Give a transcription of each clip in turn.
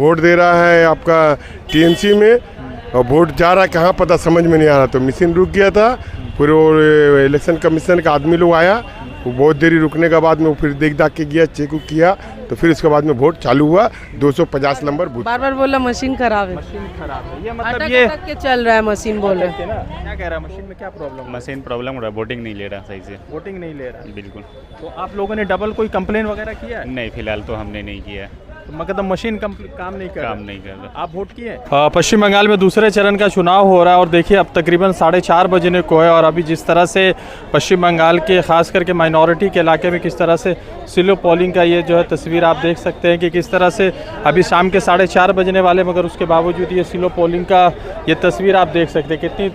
Vote दे रहा है आपका टीएमसी में, और वोट जा रहा है कहाँ पता समझ में नहीं आ रहा। तो मशीन रुक गया था, फिर वो इलेक्शन कमीशन का आदमी लोग आया, वो बहुत देरी रुकने के बाद में वो फिर देख दाख के गया, चेक किया, तो फिर उसके बाद में वोट चालू हुआ। 250 नंबर बूथ। बार बार बोला मशीन खराब है, मशीन खराब है, ये मतलब अटक ये अटक के चल रहा है मशीन बोल रहे। ना क्या कह रहा है, मशीन में क्या प्रॉब्लम? मशीन प्रॉब्लम हो रहा है, वोटिंग नहीं ले रहा सही से। वोटिंग नहीं ले रहा? बिल्कुल तो आप लोगों ने डबल कोई कंप्लेन वगैरह किया है? नहीं, फिलहाल तो हमने नहीं किया है, तो मतलब मशीन काम नहीं कर काम रहा? नहीं कर रहा। आप वोट किए? पश्चिम बंगाल में दूसरे चरण का चुनाव हो रहा है और देखिए अब तकरीबन 4:30 बजने को है, और अभी जिस तरह से पश्चिम बंगाल के खास करके माइनॉरिटी के इलाके में किस तरह से स्लो पोलिंग का ये जो है तस्वीर आप देख सकते हैं कि किस तरह से अभी शाम के 4:30 बजने वाले, मगर उसके बावजूद ये स्लो पोलिंग का ये तस्वीर आप देख सकते हैं कितनी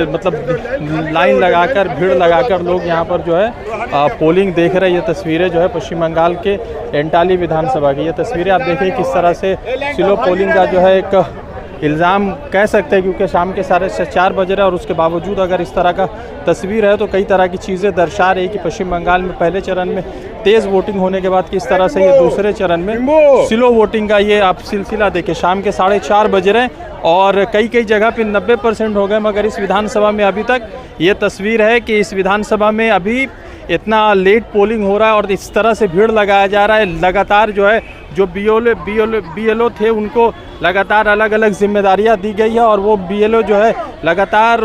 मतलब लाइन लगाकर, भीड़ लगाकर लोग यहाँ पर जो है पोलिंग देख रहे हैं। ये तस्वीरें जो है पश्चिम बंगाल के एंटाली विधानसभा की, ये तस्वीरें आप देखिए किस तरह से स्लो पोलिंग का जो है एक इल्ज़ाम कह सकते हैं, क्योंकि शाम के 4:30 बज रहे हैं और उसके बावजूद अगर इस तरह का तस्वीर है तो कई तरह की चीज़ें दर्शा रही कि पश्चिम बंगाल में पहले चरण में तेज़ वोटिंग होने के बाद किस तरह से ये दूसरे चरण में स्लो वोटिंग का ये आप सिलसिला देखिए। शाम के 4:30 बज रहे हैं और कई जगह पे 90% हो गए, मगर इस विधानसभा में अभी तक ये तस्वीर है कि इस विधानसभा में अभी इतना लेट पोलिंग हो रहा है और इस तरह से भीड़ लगाया जा रहा है। लगातार जो है जो बीएलओ थे उनको लगातार अलग अलग जिम्मेदारियां दी गई है, और वो बीएलओ जो है लगातार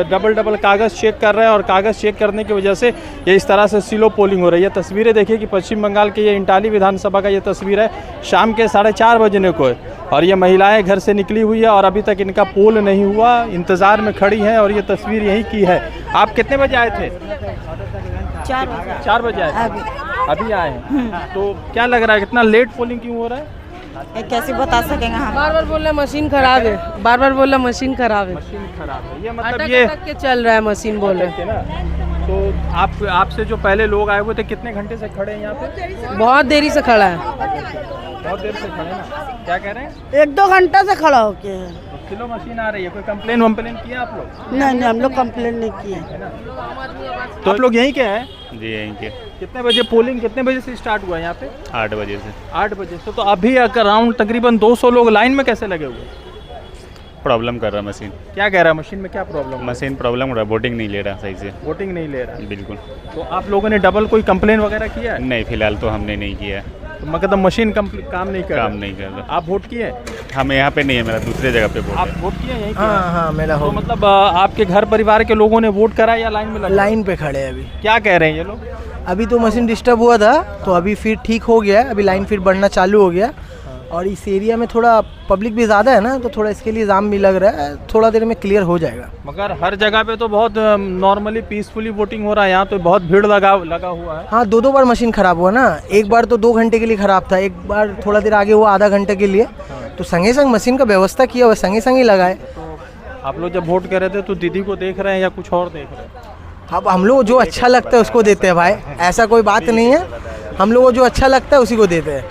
डबल कागज़ चेक कर रहे हैं, और कागज़ चेक करने की वजह से ये इस तरह से स्लो पोलिंग हो रही है। तस्वीरें देखिए कि पश्चिम बंगाल के ये इंटाली विधानसभा का ये तस्वीर है, शाम के 4:30 बजने को है और ये महिलाएं घर से निकली हुई है और अभी तक इनका पोल नहीं हुआ, इंतज़ार में खड़ी हैं, और ये तस्वीर यहीं की है। आप कितने बजे आए थे? 4 बजे आए थे, अभी आए हैं। तो क्या लग रहा है कितना लेट पोलिंग क्यों हो रहा है? कैसे बता सकेंगे हम? बार बार बोल रहे मशीन खराब है, बार बार बोल रहे मशीन खराब है, मशीन खराब है, ये मतलब अटक ये अटक के चल रहा है मशीन बोल रहे। ना। तो आपसे जो पहले लोग आए हुए थे कितने घंटे से खड़े हैं यहाँ पे? बहुत देरी से खड़ा है, बहुत देर से खड़े ना। क्या कह रहे हैं? 1-2 घंटा से खड़ा होके। किलो मशीन आ रही है, कोई कंप्लेन किया आप लोग? नहीं, हम लोग कंप्लेन नहीं किए। तो आप लोग यहीं के हैं? जी यहीं के। कितने बजे पोलिंग कितने बजे से स्टार्ट हुआ यहाँ पे? 8 बजे से। 8 बजे से। तो अभी अराउंड तकरीबन 200 लोग लाइन में कैसे लगे हुए? प्रॉब्लम कर रहा है मशीन। क्या कह रहा है, मशीन में क्या प्रॉब्लम? मशीन प्रॉब्लम हो रहा है, वोटिंग नहीं ले रहा सही से। वोटिंग नहीं ले रहा? बिल्कुल। तो आप लोगों ने डबल कोई कंप्लेन वगैरह किया है? नहीं, फिलहाल तो हमने नहीं किया है। तो मतलब मशीन काम नहीं कर रहा। आप वोट किए? हम यहाँ पे नहीं है, मेरा दूसरे जगह पे वोट आप है। वोट किए यहीं? हाँ, मेरा हो। तो मतलब आपके घर परिवार के लोगों ने वोट करा या लाइन में लगे? लाइन पे खड़े हैं अभी। क्या कह रहे हैं ये लोग? अभी तो मशीन डिस्टर्ब हुआ था, तो अभी फिर ठीक हो गया है, अभी लाइन फिर बढ़ना चालू हो गया। और इस एरिया में थोड़ा पब्लिक भी ज़्यादा है ना, तो थोड़ा इसके लिए जाम भी लग रहा है, थोड़ा देर में क्लियर हो जाएगा। मगर हर जगह पे तो बहुत नॉर्मली पीसफुली वोटिंग हो रहा है, यहाँ तो बहुत भीड़ लगा हुआ है। हाँ, 2 बार मशीन ख़राब हुआ ना, एक बार तो 2 घंटे के लिए ख़राब था, एक बार थोड़ा देर आगे हुआ आधा घंटे के लिए। तो संगे संग मशीन का व्यवस्था किया हुआ, संगे संग ही लगाए। तो आप लोग जब वोट कर रहे थे तो दीदी को देख रहे हैं या कुछ और देख रहे हैं? अब हम लोग जो अच्छा लगता है उसको देते हैं भाई, ऐसा कोई बात नहीं है, हम लोग को जो अच्छा लगता है उसी को देते हैं।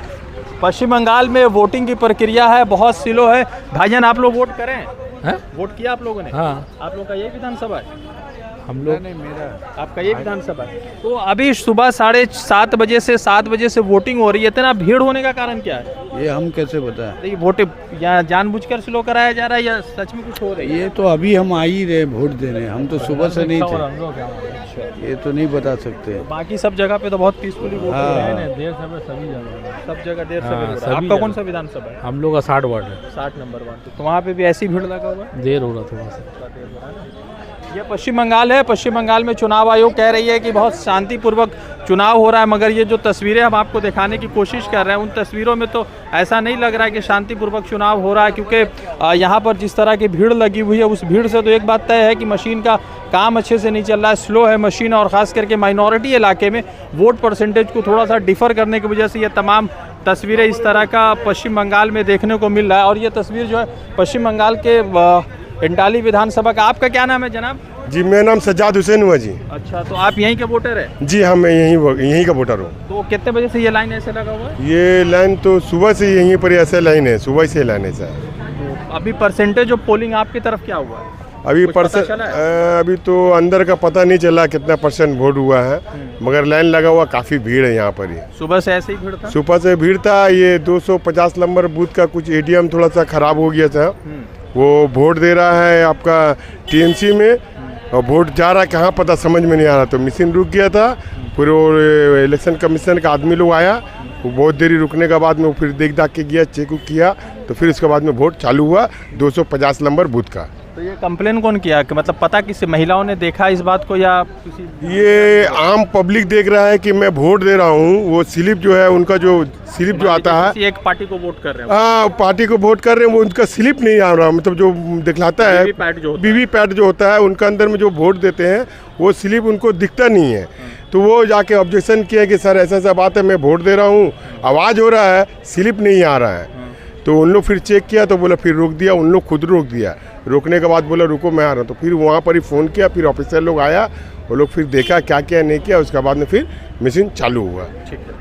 पश्चिम बंगाल में वोटिंग की प्रक्रिया है, बहुत स्लो है। भाईजान आप लोग वोट करें? वोट किया आप लोगों ने? हाँ। आप लोग का ये विधानसभा है? हम लोग नहीं, मेरा आपका ये विधानसभा है। तो अभी सुबह 7:30 बजे से 7 बजे से वोटिंग हो रही है, इतना भीड़ होने का कारण क्या है? ये हम कैसे बताएं? देखिए वोट यहाँ जानबूझकर स्लो कराया जा रहा है या सच में कुछ हो रहा है? ये तो अभी हम आ ही रहे वोट देने, हम तो सुबह से नहीं थे, ये तो नहीं बता सकते। बाकी सब जगह पे तो बहुत पीसफुली वोट हो रहे हैं। देर समय सभी जगह, सब जगह देर से हाँ, हो रहा है। सभी आपका जगह। कौन सा विधानसभा है? हम लोग का 60 वार्ड है। 60 नंबर वार्ड। तो वहाँ पे भी ऐसी भीड़ लगा हुआ है? देर हो रहा था वहाँ से। ये पश्चिम बंगाल है। पश्चिम बंगाल में चुनाव आयोग कह रही है कि बहुत शांतिपूर्वक चुनाव हो रहा है, मगर ये जो तस्वीरें हम आपको दिखाने की कोशिश कर रहे हैं उन तस्वीरों में तो ऐसा नहीं लग रहा है कि शांतिपूर्वक चुनाव हो रहा है, क्योंकि यहाँ पर जिस तरह की भीड़ लगी हुई है उस भीड़ से तो एक बात तय है कि मशीन का काम अच्छे से नहीं चल रहा है, स्लो है मशीन, और ख़ास करके माइनॉरिटी इलाके में वोट परसेंटेज को थोड़ा सा डिफ़र करने की वजह से ये तमाम तस्वीरें इस तरह का पश्चिम बंगाल में देखने को मिल रहा है। और ये तस्वीर जो है पश्चिम बंगाल के इंटाली विधानसभा का। आपका क्या नाम है जनाब? जी, मेरा नाम सज्जाद हुसैन हुआ जी। अच्छा, तो आप यहीं के वोटर हैं? जी हाँ, मैं यहीं का वोटर हूँ। तो कितने बजे से ये लाइन ऐसे लगा हुआ है? ये लाइन तो सुबह से यहीं पर ऐसे लाइन है, सुबह से लाइन ऐसा है। तो अभी परसेंटेज ऑफ पोलिंग आपकी तरफ क्या हुआ है? अभी कुछ पता परसेंट चला अभी तो अंदर का पता नहीं चला कितना परसेंट वोट हुआ है, मगर लाइन लगा हुआ, काफ़ी भीड़ है यहाँ पर ही। सुबह से ऐसे ही भीड़ था? सुबह से भीड़ था। ये 250 नंबर बूथ का कुछ एटीएम थोड़ा सा ख़राब हो गया था, वो वोट दे रहा है आपका टीएमसी में, और वोट जा रहा है कहाँ पता समझ में नहीं आ रहा, तो मशीन रुक गया था। फिर वो इलेक्शन कमीशन का आदमी लोग आया, वो बहुत देरी रुकने के बाद में वो फिर देख दाख के गया, चेक उक किया, तो फिर उसके बाद में वोट चालू हुआ 250 नंबर बूथ का। तो ये कंप्लेन कौन किया कि मतलब पता किसी महिलाओं ने देखा इस बात को या किसी? ये आम पब्लिक देख रहा है कि मैं वोट दे रहा हूँ, वो स्लिप जो है उनका, जो स्लिप जो आता है, किसी एक पार्टी को वोट कर रहे हैं, हाँ पार्टी को वोट कर रहे हैं, वो उनका स्लिप नहीं आ रहा, मतलब जो दिखलाता है वीवीपैट जो होता है, उनका अंदर में जो वोट देते हैं वो स्लिप उनको दिखता नहीं है। तो वो जाके ऑब्जेक्शन किया कि सर ऐसा ऐसा बात है, मैं वोट दे रहा हूँ, आवाज़ हो रहा है, स्लिप नहीं आ रहा है। तो उन लोग फिर चेक किया तो बोला, फिर रोक दिया, उन लोग खुद रोक दिया। रोकने के बाद बोला रुको मैं आ रहा हूँ, तो फिर वहाँ पर ही फ़ोन किया, फिर ऑफिसर लोग आया, वो लोग फिर देखा क्या किया नहीं किया, उसके बाद में फिर मशीन चालू हुआ।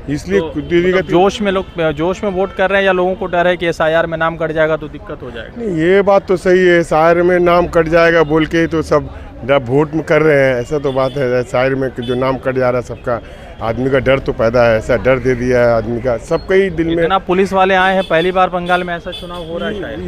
इसलिए तो जोश में लोग जोश में वोट कर रहे हैं या लोगों को डर है कि एसआईआर में नाम कट जाएगा तो दिक्कत हो जाएगा? नहीं, ये बात तो सही है, एसआईआर में नाम कट जाएगा बोल के तो सब वोट में कर रहे हैं, ऐसा तो बात है। एसआईआर में जो नाम कट जा रहा है, सबका आदमी का डर तो पैदा है, ऐसा डर दे दिया है आदमी का, सबका ही दिल में। इतना पुलिस वाले आए हैं, पहली बार बंगाल में ऐसा चुनाव हो रहा है शायद।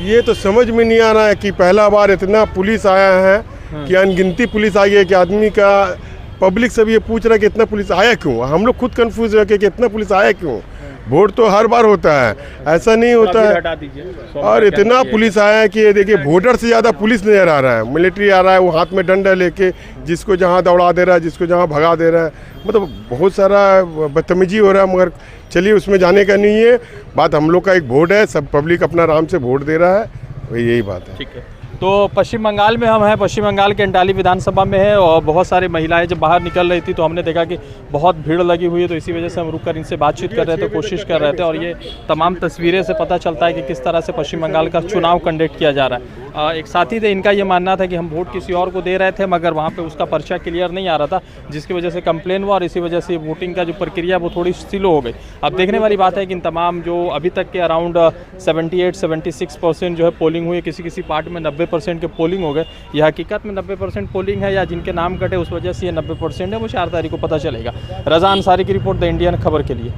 ये तो समझ में नहीं आ रहा है कि पहला बार इतना पुलिस आया है कि अनगिनती पुलिस आई है कि आदमी का, पब्लिक सब ये पूछ रहा है कि इतना पुलिस आया क्यों। हम लोग खुद कंफ्यूज है कि इतना पुलिस आया क्यों। वोट तो हर बार होता है, ऐसा नहीं होता है। और इतना पुलिस आया है कि ये देखिए, वोटर से ज़्यादा पुलिस नजर आ रहा है, मिलिट्री आ रहा है, वो हाथ में डंडा लेके जिसको जहाँ दौड़ा दे रहा है, जिसको जहाँ भगा दे रहा है, मतलब बहुत सारा बदतमीजी हो रहा है। मगर चलिए उसमें जाने का नहीं है बात, हम लोग का एक वोट है, सब पब्लिक अपना आराम से वोट दे रहा है, वही यही बात है। ठीक है। तो पश्चिम बंगाल में हम हैं, पश्चिम बंगाल के अंटाली विधानसभा में है, और बहुत सारी महिलाएं जब बाहर निकल रही थी तो हमने देखा कि बहुत भीड़ लगी हुई है, तो इसी वजह से हम रुककर इनसे बातचीत कर रहे थे, कोशिश कर रहे थे। और ये तमाम तस्वीरें से पता चलता है कि किस तरह से पश्चिम बंगाल का चुनाव कंडक्ट किया जा रहा है। एक साथी थे, इनका ये मानना था कि हम वोट किसी और को दे रहे थे, मगर वहाँ पर उसका पर्चा क्लियर नहीं आ रहा था, जिसकी वजह से कंप्लेन हुआ, और इसी वजह से वोटिंग का जो प्रक्रिया वो थोड़ी स्लो हो गई। अब देखने वाली बात है कि इन तमाम जो अभी तक के अराउंड 78-76% जो है पोलिंग हुई है, किसी किसी पार्ट में 90% के पोलिंग हो गए। यह हकीकत में 90% पोलिंग है या जिनके नाम कटे उस वजह से ये 90% है, वो 4 तारीख को पता चलेगा। रज़ा अंसारी की रिपोर्ट, द इंडियन खबर के लिए।